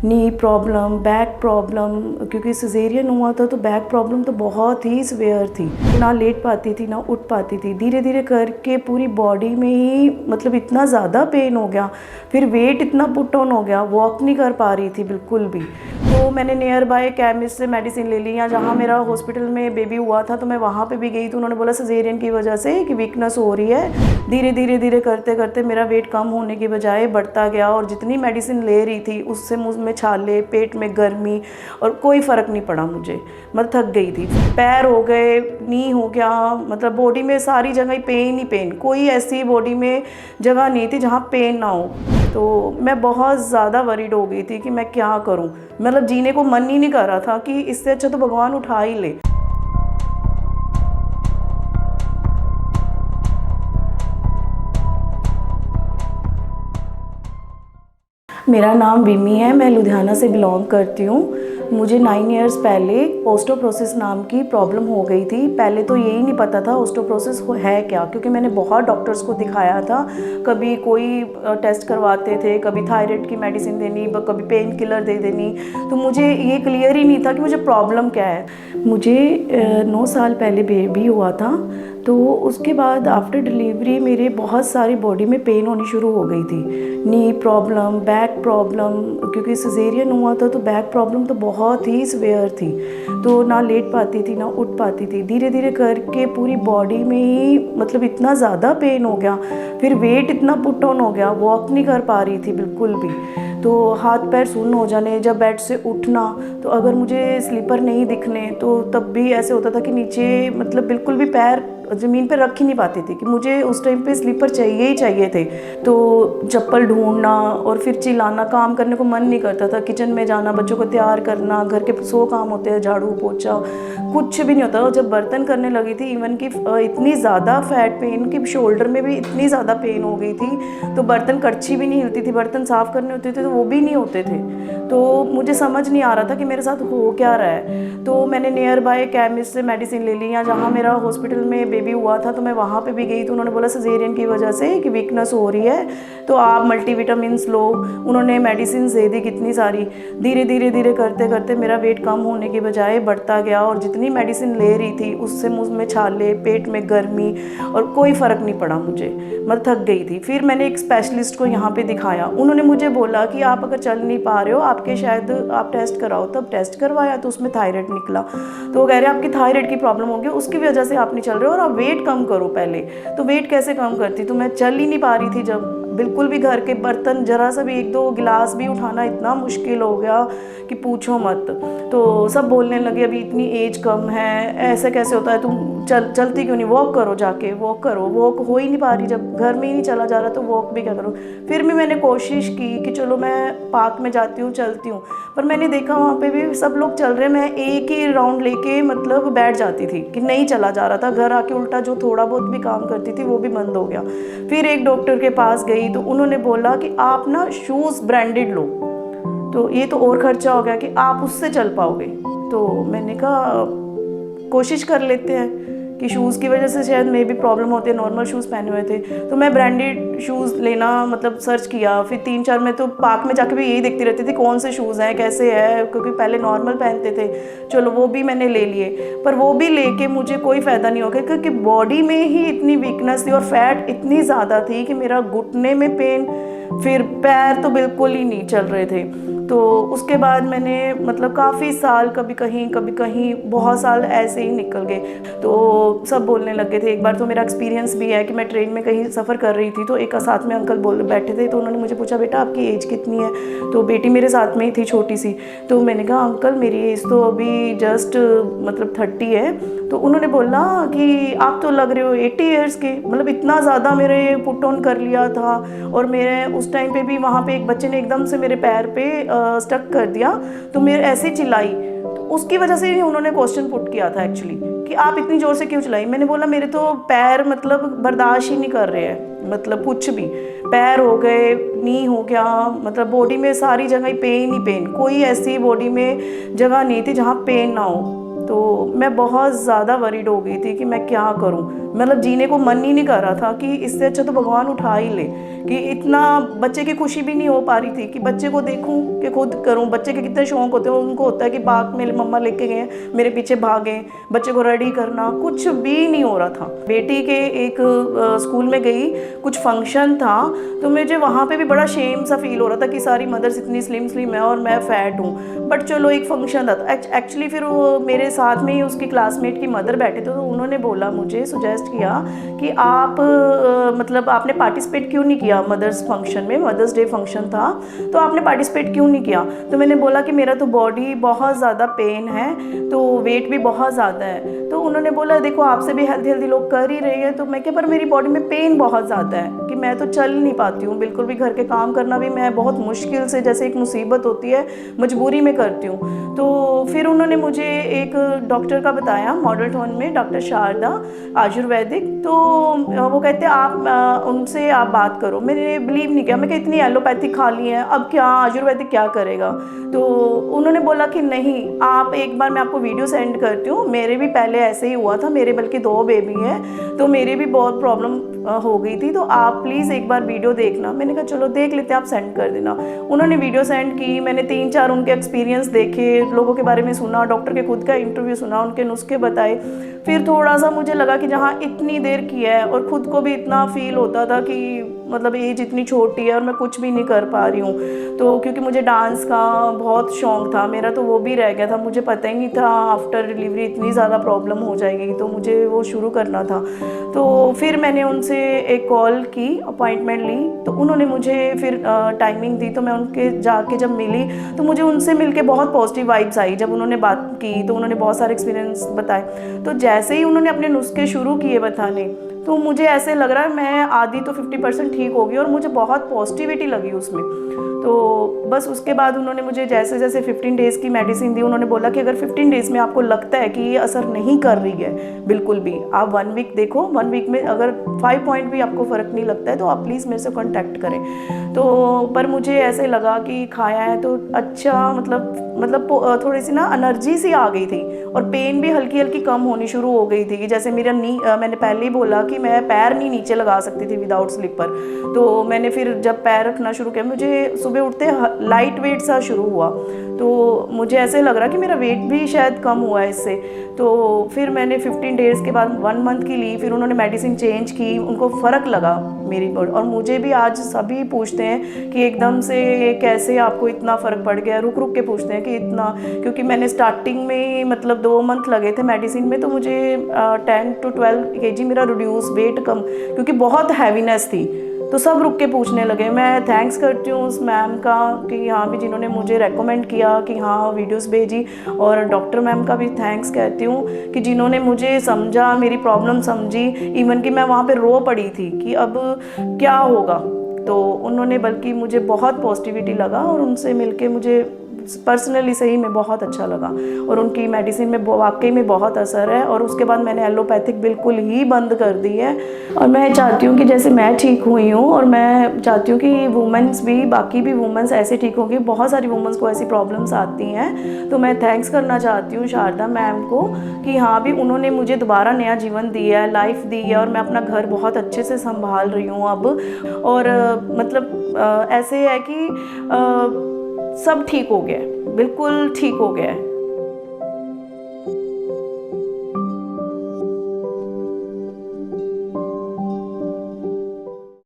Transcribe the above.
नी problem, back problem, क्योंकि caesarean हुआ था तो बैक प्रॉब्लम तो बहुत ही सीवियर थी। ना लेट पाती थी ना उठ पाती थी। धीरे धीरे करके पूरी बॉडी में ही मतलब इतना ज़्यादा पेन हो गया, फिर वेट इतना पुट ऑन हो गया, वॉक नहीं कर पा रही थी बिल्कुल भी। तो मैंने नियर बाय केमिस्ट से मेडिसिन ले ली, या जहाँ मेरा हॉस्पिटल में बेबी हुआ था तो मैं वहाँ पे भी गई, तो उन्होंने बोला सिजेरियन की वजह से कि वीकनेस हो रही है। धीरे धीरे धीरे करते करते मेरा वेट कम होने की बजाय बढ़ता गया, और जितनी मेडिसिन ले रही थी उससे मुझ में छाले, पेट में गर्मी, और कोई फ़र्क नहीं पड़ा मुझे। मतलब थक गई थी। पैर हो गए, नी हो गया, मतलब बॉडी में सारी जगह ही पेन ही पेन, कोई ऐसी बॉडी में जगह नहीं थी जहाँ पेन ना हो। तो मैं बहुत ज़्यादा वरीड हो गई थी कि मैं क्या करूं। मतलब जीने को मन ही नहीं कर रहा था कि इससे अच्छा तो भगवान उठा ही ले। मेरा नाम विमी है, मैं लुधियाना से बिलोंग करती हूँ। मुझे 9 इयर्स पहले ओस्टोप्रोसिस नाम की प्रॉब्लम हो गई थी। पहले तो यही नहीं पता था ओस्टोप्रोसिस है क्या, क्योंकि मैंने बहुत डॉक्टर्स को दिखाया था। कभी कोई टेस्ट करवाते थे, कभी थायराइड की मेडिसिन देनी, कभी पेन किलर दे देनी, तो मुझे ये क्लियर ही नहीं था कि मुझे प्रॉब्लम क्या है। मुझे 9 साल पहले बेबी हुआ था, तो उसके बाद आफ्टर डिलीवरी मेरे बहुत सारी बॉडी में पेन होनी शुरू हो गई थी। नी प्रॉब्लम, बैक प्रॉब्लम, क्योंकि सिजेरियन हुआ था तो बैक प्रॉब्लम तो बहुत ही सीवियर थी। तो ना लेट पाती थी ना उठ पाती थी। धीरे धीरे करके पूरी बॉडी में ही मतलब इतना ज़्यादा पेन हो गया, फिर वेट इतना पुट ऑन हो गया, वॉक नहीं कर पा रही थी बिल्कुल भी। तो हाथ पैर सुन्न हो जाने, जब बेड से उठना तो अगर मुझे स्लीपर नहीं दिखने तो तब भी ऐसे होता था कि नीचे मतलब बिल्कुल भी पैर ज़मीन पे रख ही नहीं पाती थी, कि मुझे उस टाइम पे स्लीपर चाहिए ही चाहिए थे। तो चप्पल ढूंढना और फिर चिल्लाना, काम करने को मन नहीं करता था। किचन में जाना, बच्चों को तैयार करना, घर के 100 काम होते हैं, झाड़ू पोछा, कुछ भी नहीं होता। और जब बर्तन करने लगी थी, इवन कि इतनी ज़्यादा फैट पेन कि शोल्डर में भी इतनी ज़्यादा पेन हो गई थी, तो बर्तन कड़छी भी नहीं हिलती थी, बर्तन साफ़ करने होते थे तो वो भी नहीं होते थे। तो मुझे समझ नहीं आ रहा था कि मेरे साथ हो क्या रहा है। तो मैंने नियर बाय केमिस्ट से मेडिसिन ले ली, या जहाँ मेरा हॉस्पिटल में बेबी हुआ था तो मैं वहाँ पे भी गई, तो उन्होंने बोला सिजेरियन की वजह से कि वीकनेस हो रही है, तो आप मल्टीविटामिन्स लो। उन्होंने मेडिसिन दे दी कितनी सारी। धीरे धीरे धीरे करते करते मेरा वेट कम होने की बजाय बढ़ता गया, और जितनी मेडिसिन ले रही थी उससे मुझ में छाले, पेट में गर्मी, और कोई फ़र्क नहीं पड़ा मुझे। मतलब थक गई थी। फिर मैंने एक स्पेशलिस्ट को यहाँ पे दिखाया। उन्होंने मुझे बोला कि आप अगर चल नहीं पा रहे हो, आपके शायद आप टेस्ट कराओ। तब टेस्ट करवाया तो उसमें थायराइड निकला। तो वो कह रहे हैं आपकी थायराइड की प्रॉब्लम होगी, उसकी वजह से आप नहीं चल रहे हो, और आप वेट कम करो पहले। तो वेट कैसे कम करती, तो मैं चल ही नहीं पा रही थी। जब बिल्कुल भी घर के बर्तन जरा सा भी 1-2 गिलास भी उठाना इतना मुश्किल हो गया कि पूछो मत। तो सब बोलने लगे अभी इतनी एज कम है, ऐसे कैसे होता है, तुम चलती क्यों नहीं, वॉक करो, जाके वॉक करो। वॉक हो ही नहीं पा रही, जब घर में ही नहीं चला जा रहा तो वॉक भी क्या करो। फिर भी मैंने कोशिश की कि चलो मैं पार्क में जाती हूँ, चलती हूँ, पर मैंने देखा वहाँ पे भी सब लोग चल रहे, मैं एक ही राउंड लेके मतलब बैठ जाती थी कि नहीं चला जा रहा था। घर आके उल्टा जो थोड़ा बहुत भी काम करती थी वो भी बंद हो गया। फिर एक डॉक्टर के पास गई तो उन्होंने बोला कि आप ना शूज़ ब्रांडेड लो, तो ये तो और खर्चा हो गया कि आप उससे चल पाओगे। तो मैंने कहा कोशिश कर लेते हैं, कि शूज़ की वजह से शायद मे भी प्रॉब्लम होती है। नॉर्मल शूज़ पहने हुए थे तो मैं ब्रांडेड शूज़ लेना मतलब सर्च किया। फिर 3-4 में तो पार्क में जाके भी यही देखती रहती थी कौन से शूज़ हैं, कैसे है, क्योंकि पहले नॉर्मल पहनते थे। चलो वो भी मैंने ले लिए, पर वो भी लेके मुझे कोई फ़ायदा नहीं हो गया, क्योंकि बॉडी में ही इतनी वीकनेस थी और फैट इतनी ज़्यादा थी कि मेरा घुटने में पेन, फिर पैर तो बिल्कुल ही नहीं चल रहे थे। तो उसके बाद मैंने मतलब काफ़ी साल कभी कहीं बहुत साल ऐसे ही निकल गए। तो सब बोलने लगे थे। एक बार तो मेरा एक्सपीरियंस भी है कि मैं ट्रेन में कहीं सफ़र कर रही थी, तो एक साथ में अंकल बोल बैठे थे, तो उन्होंने मुझे पूछा बेटा आपकी एज कितनी है। तो बेटी मेरे साथ में ही थी छोटी सी। तो मैंने कहा अंकल मेरी एज तो अभी जस्ट मतलब 30 है। तो उन्होंने बोला कि आप तो लग रहे हो 80 ईयर्स के। मतलब इतना ज़्यादा मेरे पुट ऑन कर लिया था। और मेरे उस टाइम पे भी वहाँ पे एक बच्चे ने एकदम से मेरे पैर पे स्टक कर दिया, तो मेरे ऐसे चिल्लाई। तो उसकी वजह से ही उन्होंने क्वेश्चन पुट किया था एक्चुअली, कि आप इतनी ज़ोर से क्यों चिल्लाई। मैंने बोला मेरे तो पैर मतलब बर्दाश्त ही नहीं कर रहे हैं, मतलब कुछ भी। पैर हो गए, नी हो गया, मतलब बॉडी में सारी जगह ही पेन ही पेन, कोई ऐसी बॉडी में जगह नहीं थी जहाँ पेन ना हो। तो मैं बहुत ज़्यादा वरीड हो गई थी कि मैं क्या करूं। मतलब जीने को मन ही नहीं कर रहा था कि इससे अच्छा तो भगवान उठा ही ले, कि इतना बच्चे की खुशी भी नहीं हो पा रही थी कि बच्चे को देखूं कि खुद करूं। बच्चे के कितने शौक होते हैं, उनको होता है कि पार्क में मम्मा लेके गए मेरे पीछे भागे, बच्चे को रेडी करना, कुछ भी नहीं हो रहा था। बेटी के एक स्कूल में गई, कुछ फंक्शन था, तो मुझे वहाँ पे भी बड़ा शेम सा फील हो रहा था कि सारी मदर्स इतनी स्लिम स्लिम है और मैं फैट हूँ। बट चलो एक फंक्शन था, एक्चुअली फिर वो मेरे साथ में ही उसकी क्लासमेट की मदर बैठे थे, तो उन्होंने बोला, मुझे सुजेस्ट किया कि आप मतलब आपने पार्टिसिपेट क्यों नहीं किया मदर्स फंक्शन में, मदर्स डे फंक्शन था तो आपने पार्टिसिपेट क्यों नहीं किया। तो मैंने बोला कि मेरा तो बॉडी बहुत ज़्यादा पेन है, तो वेट भी बहुत ज़्यादा है। तो उन्होंने बोला देखो आपसे भी हेल्दी हेल्दी लोग कर ही रहे हैं। तो मैं क्या, पर मेरी बॉडी में पेन बहुत ज़्यादा है कि मैं तो चल नहीं पाती हूँ बिल्कुल भी, घर के काम करना भी मैं बहुत मुश्किल से, जैसे एक मुसीबत होती है मजबूरी में करती हूँ। तो फिर उन्होंने मुझे एक डॉक्टर का बताया मॉडल टाउन में, डॉक्टर शारदा आयुर्वेदिक। तो वो कहते हैं आप उनसे आप बात करो। मैंने बिलीव नहीं किया, मैं कि इतनी एलोपैथिक खा ली है, अब क्या आयुर्वेदिक क्या करेगा। तो उन्होंने बोला कि नहीं, आप एक बार, मैं आपको वीडियो सेंड करती हूँ, मेरे भी पहले ऐसे ही हुआ था, मेरे बल्कि 2 बेबी हैं, तो मेरे भी बहुत प्रॉब्लम हो गई थी, तो आप प्लीज़ एक बार वीडियो देखना। मैंने कहा चलो देख लेते हैं, आप सेंड कर देना। उन्होंने वीडियो सेंड की, मैंने 3-4 उनके एक्सपीरियंस देखे, लोगों के बारे में सुना, डॉक्टर के खुद का इंटरव्यू सुना, उनके नुस्खे बताए। फिर थोड़ा सा मुझे लगा कि जहाँ इतनी देर किया है और ख़ुद को भी इतना फील होता था कि मतलब एज इतनी छोटी है और मैं कुछ भी नहीं कर पा रही हूँ। तो क्योंकि मुझे डांस का बहुत शौक़ था मेरा, तो वो भी रह गया था। मुझे पता ही नहीं था आफ्टर डिलीवरी इतनी ज़्यादा प्रॉब्लम हो जाएगी, तो मुझे वो शुरू करना था। तो फिर मैंने उनसे एक कॉल की, अपॉइंटमेंट ली, तो उन्होंने मुझे फिर टाइमिंग दी। तो मैं उनके जाके जब मिली तो मुझे उनसे मिलके बहुत पॉजिटिव वाइब्स आई। जब उन्होंने बात की तो उन्होंने बहुत सारे एक्सपीरियंस बताए। तो जैसे ही उन्होंने अपने नुस्खे शुरू किए बताने, तो मुझे ऐसे लग रहा है मैं आधी तो 50% ठीक हो गई और मुझे बहुत पॉजिटिविटी लगी उसमें। तो बस उसके बाद उन्होंने मुझे जैसे जैसे 15 डेज़ की मेडिसिन दी। उन्होंने बोला कि अगर 15 डेज़ में आपको लगता है कि ये असर नहीं कर रही है बिल्कुल भी, आप 1 वीक देखो, 1 वीक में अगर 5 पॉइंट भी आपको फ़र्क नहीं लगता है तो आप प्लीज़ मेरे से कॉन्टैक्ट करें। तो पर मुझे ऐसे लगा कि खाया है तो अच्छा, मतलब थोड़ी सी ना एनर्जी सी आ गई थी और पेन भी हल्की हल्की कम होनी शुरू हो गई थी। जैसे मेरा मैंने पहले ही बोला कि मैं पैर नहीं नीचे लगा सकती थी विदाउट स्लीपर। तो मैंने फिर जब पैर रखना शुरू किया, मुझे सुबह उठते लाइट वेट सा शुरू हुआ। तो मुझे ऐसे लग रहा कि मेरा वेट भी शायद कम हुआ है इससे। तो फिर मैंने 15 डेज़ के बाद 1 मंथ की ली, फिर उन्होंने मेडिसिन चेंज की, उनको फ़र्क लगा मेरी बॉडी। और मुझे भी आज सभी पूछते हैं कि एकदम से कैसे आपको इतना फ़र्क पड़ गया, रुक रुक के पूछते हैं कि इतना, क्योंकि मैंने स्टार्टिंग में मतलब 2 मंथ लगे थे मेडिसिन में, तो मुझे 10 to 12 kg मेरा रिड्यूस, वेट कम, क्योंकि बहुत हैवीनेस थी। तो सब रुक के पूछने लगे। मैं थैंक्स करती हूँ उस मैम का कि हाँ भी जिन्होंने मुझे रेकमेंड किया कि हाँ वीडियोस भेजी, और डॉक्टर मैम का भी थैंक्स कहती हूँ कि जिन्होंने मुझे समझा, मेरी प्रॉब्लम समझी। इवन कि मैं वहाँ पे रो पड़ी थी कि अब क्या होगा, तो उन्होंने बल्कि मुझे बहुत पॉजिटिविटी लगा और उनसे मिलके मुझे पर्सनली सही में बहुत अच्छा लगा। और उनकी मेडिसिन में वाकई में बहुत असर है। और उसके बाद मैंने एलोपैथिक बिल्कुल ही बंद कर दी है। और मैं चाहती हूँ कि जैसे मैं ठीक हुई हूँ, और मैं चाहती हूँ कि वुमेंस भी, बाकी भी वुमेंस ऐसे ठीक होंगी। बहुत सारी वुमेंस को ऐसी प्रॉब्लम्स आती हैं। तो मैं थैंक्स करना चाहती हूँ शारदा मैम को कि हाँ भी उन्होंने मुझे दोबारा नया जीवन दिया है, लाइफ दी है, और मैं अपना घर बहुत अच्छे से संभाल रही हूँ अब। और मतलब ऐसे है कि सब ठीक हो गया, बिल्कुल ठीक हो गया है।